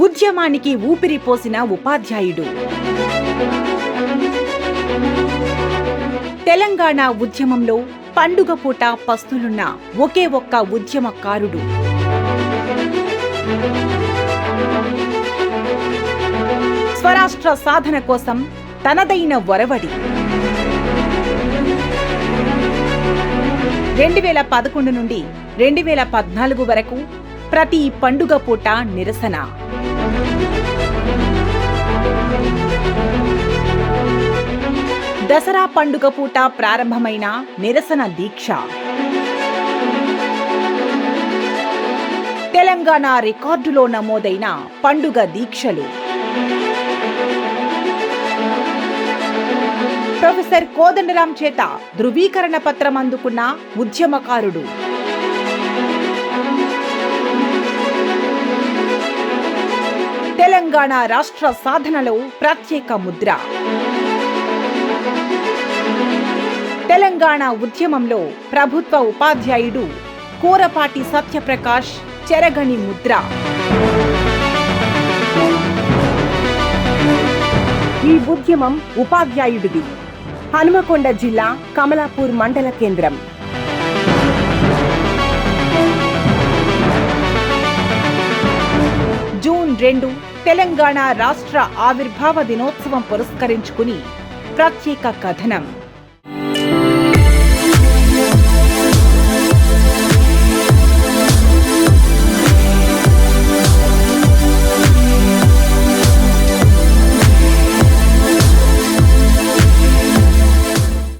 ఉద్యమానికి ఊపిరిపోసిన ఉపాధ్యాయుడు. తెలంగాణ ఉద్యమంలో పండుగ పూట పస్తులున్న ఒకే ఒక్క ఉద్యమకారుడు. స్వరాష్ట్ర సాధన కోసం తనదైన ఒరవడి. 2011 నుండి 2014 వరకు ప్రతి పండుగ పూట నిరసన. దసరా పండుగ పూట ప్రారంభమైన నిరసన దీక్ష తెలంగాణ రికార్డులో నమోదైన పండుగ దీక్షలు. ప్రొఫెసర్ కోదండరాం చేత ధృవీకరణ పత్రం అందుకున్న ఉద్యమకారుడు. తెలంగాణ రాష్ట్ర సాధనలో ప్రత్యేక ముద్ర. తెలంగాణ ఉద్యమంలో ప్రభుత్వ ఉపాధ్యాయుడు కూరపాటి సత్యప్రకాష్ చెరగని ముద్ర. ఈ ఉద్యమం ఉపాధ్యాయుడిది. హనుమకొండ జిల్లా కమలాపూర్ మండల కేంద్రం. జూన్ 2 తెలంగాణ రాష్ట్ర ఆవిర్భావ దినోత్సవం పురస్కరించుకుని ప్రత్యేక కథనం.